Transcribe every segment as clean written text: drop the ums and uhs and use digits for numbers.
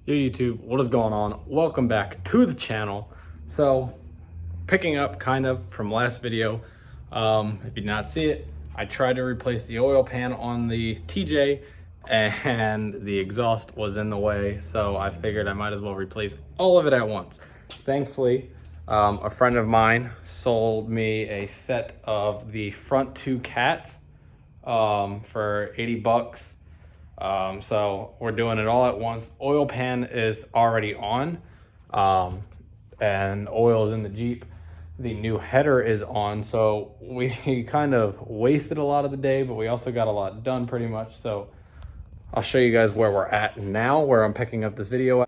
Yo YouTube, what is going on? Welcome back to the channel. So, picking up kind of from last video, if you did not see it, I tried to replace the oil pan on the TJ and the exhaust was in the way, so I figured I might as well replace all of it at once. Thankfully, a friend of mine sold me a set of the front two cats for 80 bucks. So we're doing it all at once. Oil pan is already on, and oil is in the Jeep. The new header is on, so we kind of wasted a lot of the day, but we also got a lot done pretty much. So I'll show you guys where we're at now, where I'm picking up this video.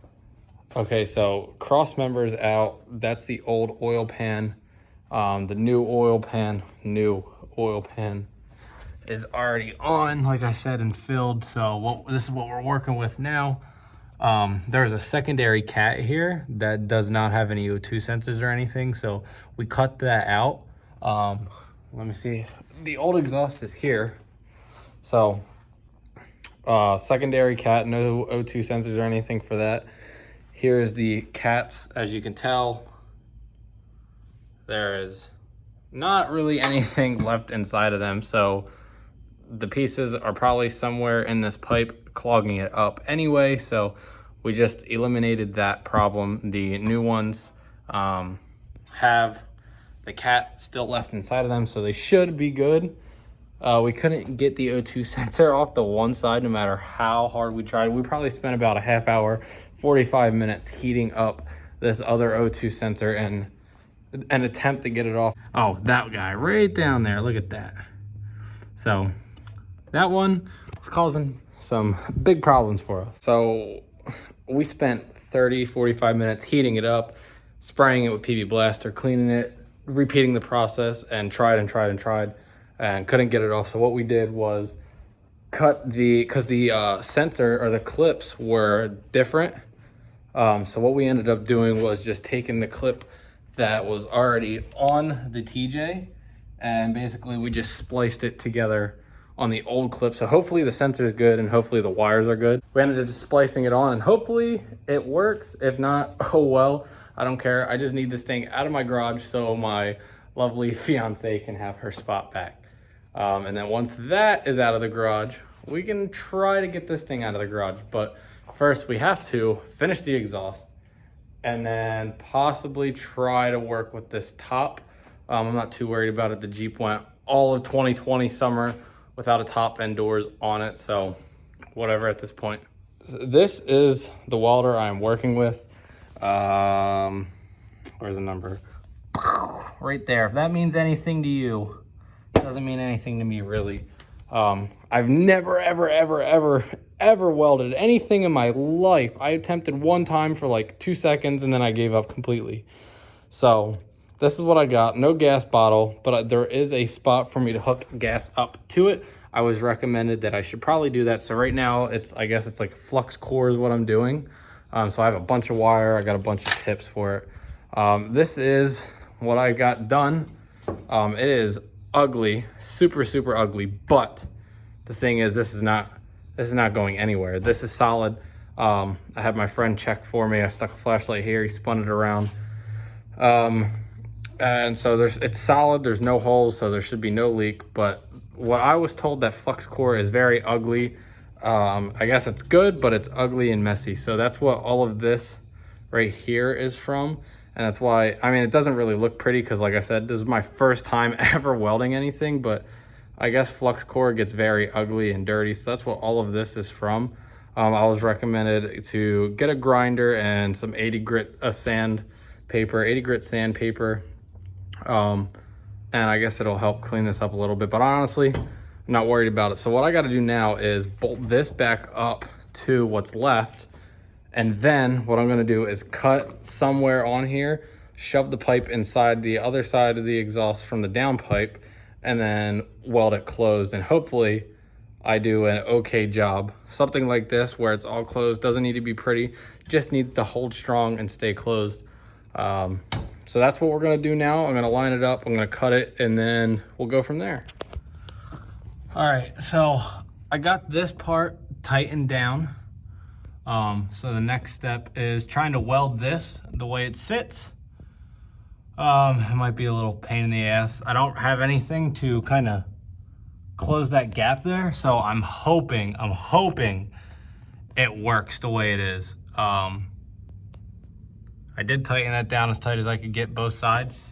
Okay, so cross members out. That's the old oil pan. The new oil pan is already on, like I said, and filled. So this is what we're working with now. There's a secondary cat here that does not have any O2 sensors or anything, so we cut that out. Let me see. The old exhaust is here. So secondary cat, no O2 sensors or anything for that. Here's the cats. As you can tell, there is not really anything left inside of them, so the pieces are probably somewhere in this pipe clogging it up anyway, so we just eliminated that problem. The new ones have the cat still left inside of them, so they should be good. We couldn't get the O2 sensor off the one side no matter how hard we tried. We probably spent about a half hour, 45 minutes heating up this other O2 sensor and an attempt to get it off. Oh, that guy right down there, look at that. So that one was causing some big problems for us. So we spent 30-45 minutes heating it up, spraying it with PB Blaster, cleaning it, repeating the process, and tried and couldn't get it off. So what we did was cut because the sensor or the clips were different. So what we ended up doing was just taking the clip that was already on the TJ, and basically we just spliced it together on the old clip. So hopefully the sensor is good and hopefully the wires are good. We ended up just splicing it on and hopefully it works. If not, oh well, I don't care. I just need this thing out of my garage so my lovely fiance can have her spot back. And then once that is out of the garage, we can try to get this thing out of the garage. But first we have to finish the exhaust and then possibly try to work with this top. I'm not too worried about it. The Jeep went all of 2020 summer without a top and doors on it, so whatever at this point. This is the welder I'm working with. Where's the number? Right there. If that means anything to you, it doesn't mean anything to me really. I've never ever welded anything in my life. I attempted one time for like 2 seconds and then I gave up completely. So this is what I got. No gas bottle, but there is a spot for me to hook gas up to it. I was recommended that I should probably do that. So right now I guess it's like flux core is what I'm doing. So I have a bunch of wire. I got a bunch of tips for it. This is what I got done. It is ugly, super ugly, but the thing is this is not going anywhere. This is solid. I had my friend check for me. I stuck a flashlight here, he spun it around. And so it's solid, there's no holes, so there should be no leak. But what I was told, that flux core is very ugly. I guess it's good, but it's ugly and messy. So that's what all of this right here is from. And that's why, I mean, it doesn't really look pretty because like I said, this is my first time ever welding anything, but I guess flux core gets very ugly and dirty. So that's what all of this is from. I was recommended to get a grinder and some 80 grit sandpaper. And I guess it'll help clean this up a little bit, but honestly, I'm not worried about it. So what I got to do now is bolt this back up to what's left. And then what I'm going to do is cut somewhere on here, shove the pipe inside the other side of the exhaust from the down pipe, and then weld it closed. And hopefully I do an okay job. Something like this where it's all closed, doesn't need to be pretty, just needs to hold strong and stay closed. So that's what we're going to do now. I'm going to line it up, I'm going to cut it, and then we'll go from there. All right, so I got this part tightened down. So the next step is trying to weld this the way it sits. It might be a little pain in the ass. I don't have anything to kind of close that gap there, so I'm hoping it works the way it is. I did tighten that down as tight as I could get both sides.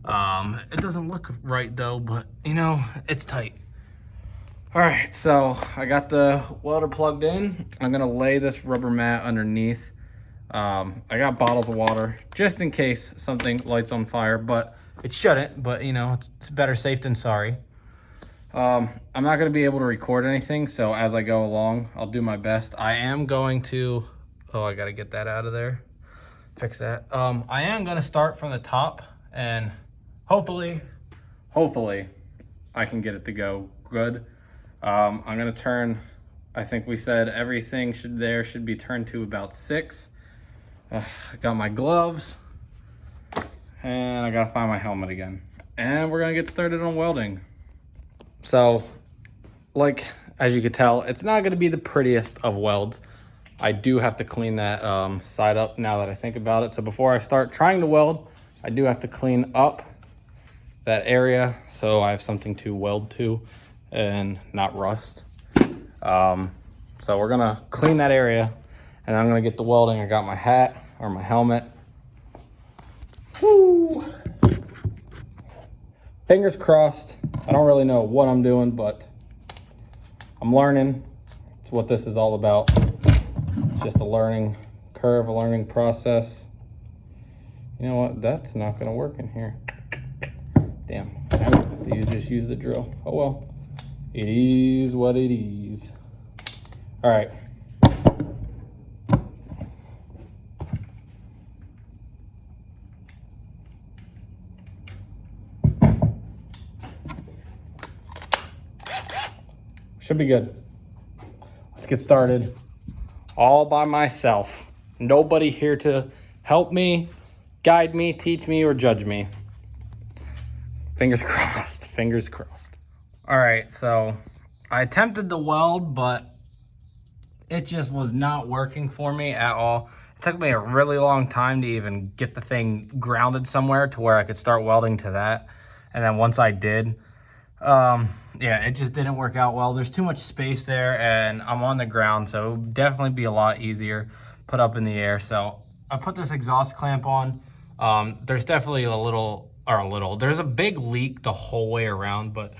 It doesn't look right though, but you know, it's tight. All right, so I got the welder plugged in. I'm gonna lay this rubber mat underneath. I got bottles of water just in case something lights on fire, but it shouldn't. But you know, it's better safe than sorry. I'm not gonna be able to record anything, so as I go along, I'll do my best. I am going to, oh, I gotta get that out of there, fix that. I am gonna start from the top, and hopefully I can get it to go good. I'm gonna turn, I think we said everything should be turned to about 6. I got my gloves, and I gotta find my helmet again. And we're gonna get started on welding. So, like, as you can tell, it's not gonna be the prettiest of welds. I do have to clean that side up now that I think about it. So before I start trying to weld, I do have to clean up that area so I have something to weld to and not rust. So we're gonna clean that area, and I'm gonna get the welding. I got my hat or my helmet. Woo. Fingers crossed. I don't really know what I'm doing, but I'm learning. It's what this is all about. It's just a learning curve, a learning process. You know what? That's not gonna work in here. Damn, I have to just use the drill. Oh well, it is what it is. All right. Should be good. Let's get started. All by myself. Nobody here to help me, guide me, teach me, or judge me. Fingers crossed, fingers crossed. All right, so I attempted to weld, but it just was not working for me at all. It took me a really long time to even get the thing grounded somewhere to where I could start welding to that. And then once I did, yeah, it just didn't work out well. There's too much space there, and I'm on the ground, so it would definitely be a lot easier put up in the air. So I put this exhaust clamp on. There's definitely there's a big leak the whole way around, but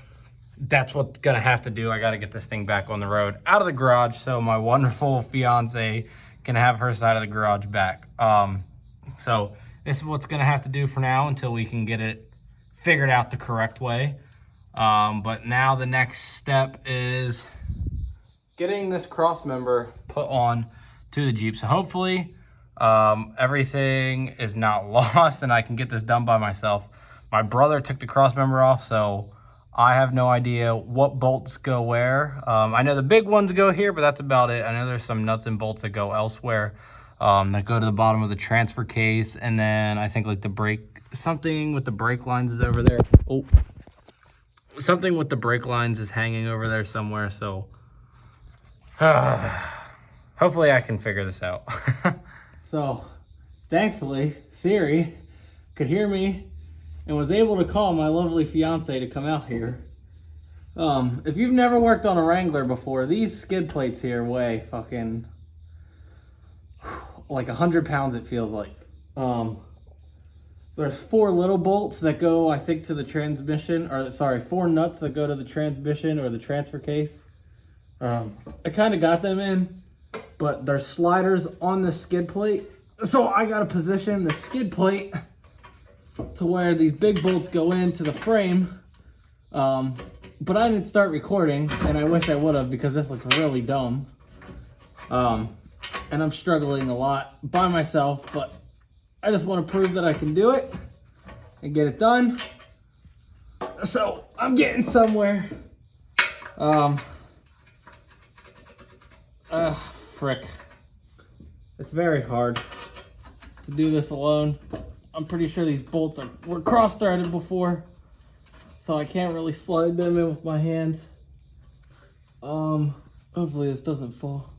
that's what's gonna have to do. I gotta get this thing back on the road, out of the garage, so my wonderful fiance can have her side of the garage back. So this is what's gonna have to do for now until we can get it figured out the correct way. But now the next step is getting this cross member put on to the Jeep. So hopefully everything is not lost and I can get this done by myself. My brother took the cross member off, so I have no idea what bolts go where. I know the big ones go here, but that's about it. I know there's some nuts and bolts that go elsewhere, that go to the bottom of the transfer case. And then I think like something with the brake lines is over there. Oh. Something with the brake lines is hanging over there somewhere, so hopefully I can figure this out. So thankfully Siri could hear me and was able to call my lovely fiance to come out here. If you've never worked on a Wrangler before, these skid plates here weigh fucking like 100 pounds, it feels like. There's 4 little bolts that go, I think, to the transmission, or sorry, 4 nuts that go to the transmission or the transfer case. I kind of got them in, but there's sliders on the skid plate. So I got to position the skid plate to where these big bolts go into the frame. But I didn't start recording, and I wish I would have, because this looks really dumb. And I'm struggling a lot by myself, but I just want to prove that I can do it and get it done. So I'm getting somewhere. Frick. It's very hard to do this alone. I'm pretty sure these bolts were cross-threaded before, so I can't really slide them in with my hands. Hopefully this doesn't fall.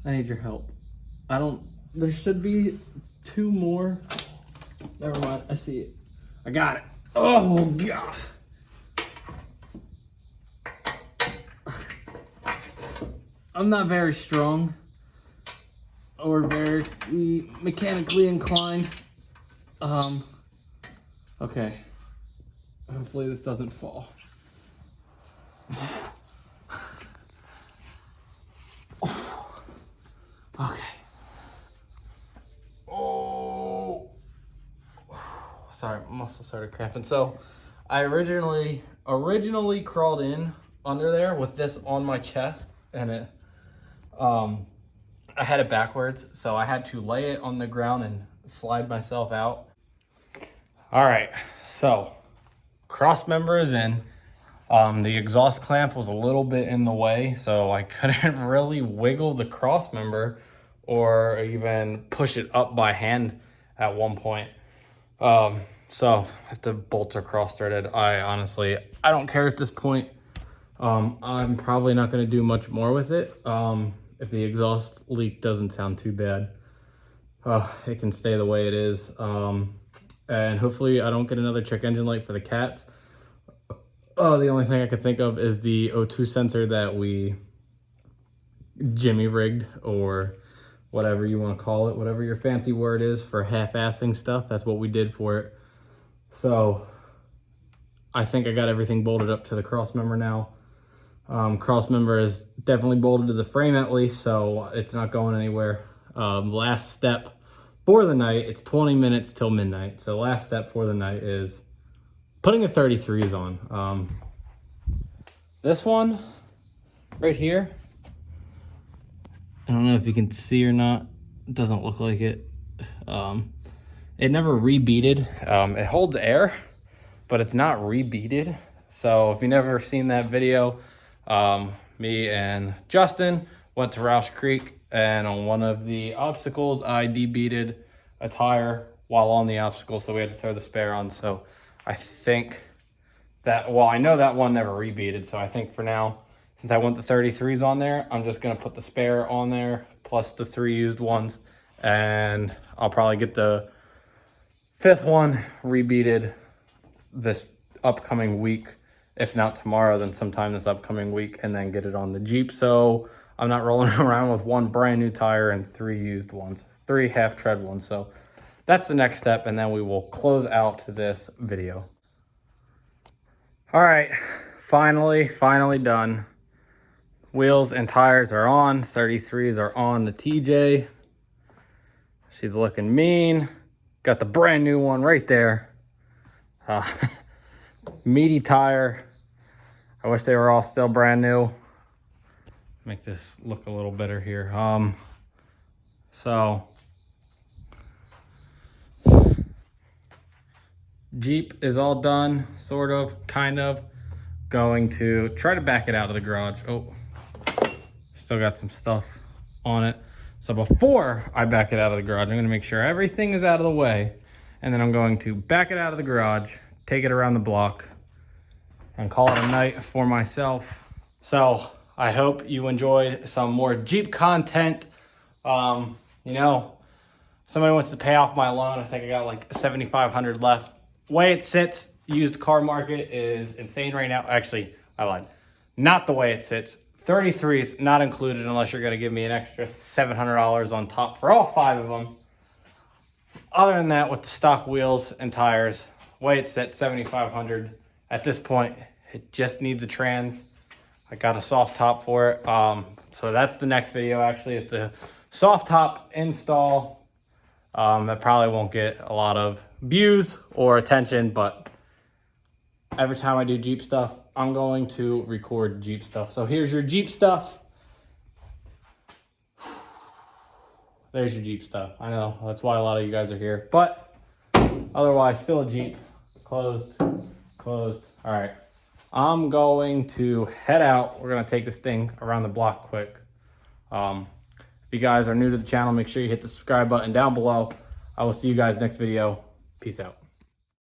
I need your help. There should be 2 more. Never mind, I see it. I got it. Oh, God. I'm not very strong or very mechanically inclined. Okay. Hopefully this doesn't fall. Okay. Oh. Sorry, my muscle started cramping. So I originally crawled in under there with this on my chest, and I had it backwards, so I had to lay it on the ground and slide myself out. All right, so cross member is in. The exhaust clamp was a little bit in the way, so I couldn't really wiggle the cross member or even push it up by hand at one point. So if the bolts are cross threaded, I don't care at this point. I'm probably not going to do much more with it. If the exhaust leak doesn't sound too bad, it can stay the way it is. And hopefully I don't get another check engine light for the cats. The only thing I could think of is the O2 sensor that we jimmy rigged, or whatever you want to call it, whatever your fancy word is for half-assing stuff. That's what we did for it. So I think I got everything bolted up to the cross member now. Cross member is definitely bolted to the frame at least, so it's not going anywhere. Last step for the night, it's 20 minutes till midnight. So last step for the night is putting a 33s on. This one right here, I don't know if you can see or not. It doesn't look like it. It never rebeaded. It holds air, but it's not rebeaded. So if you've never seen that video, me and Justin went to Roush Creek, and on one of the obstacles, I debeaded a tire while on the obstacle, so we had to throw the spare on. So I think that, well, I know that one never rebeaded, so I think for now, since I want the 33s on there, I'm just gonna put the spare on there, plus the 3 used ones, and I'll probably get the 5th one rebeaded this upcoming week. If not tomorrow, then sometime this upcoming week, and then get it on the Jeep. So I'm not rolling around with 1 brand new tire and 3 used ones, 3 half tread ones. So that's the next step, and then we will close out this video. All right, finally done. Wheels and tires are on, 33s are on the TJ. She's looking mean. Got the brand new one right there. Meaty tire. I wish they were all still brand new. Make this look a little better here. So Jeep is all done, sort of, kind of. Going to try to back it out of the garage. Oh, still got some stuff on it. So before I back it out of the garage, I'm going to make sure everything is out of the way, and then I'm going to back it out of the garage, take it around the block, and call it a night for myself. So I hope you enjoyed some more Jeep content. You know, somebody wants to pay off my loan. I think I got like $7,500 left. Way it sits, used car market is insane right now. Actually, I lied. Not the way it sits. 33s not included unless you're gonna give me an extra $700 on top for all 5 of them. Other than that, with the stock wheels and tires, way it sits, $7,500. At this point, it just needs a trans. I got a soft top for it. So that's the next video, actually, is the soft top install. That probably won't get a lot of views or attention, but every time I do Jeep stuff, I'm going to record Jeep stuff. So here's your Jeep stuff. There's your Jeep stuff. I know, that's why a lot of you guys are here, but otherwise, still a Jeep. Closed. All right, I'm going to head out. We're gonna take this thing around the block quick. If you guys are new to the channel, make sure you hit the subscribe button down below. I will see you guys next video. Peace out.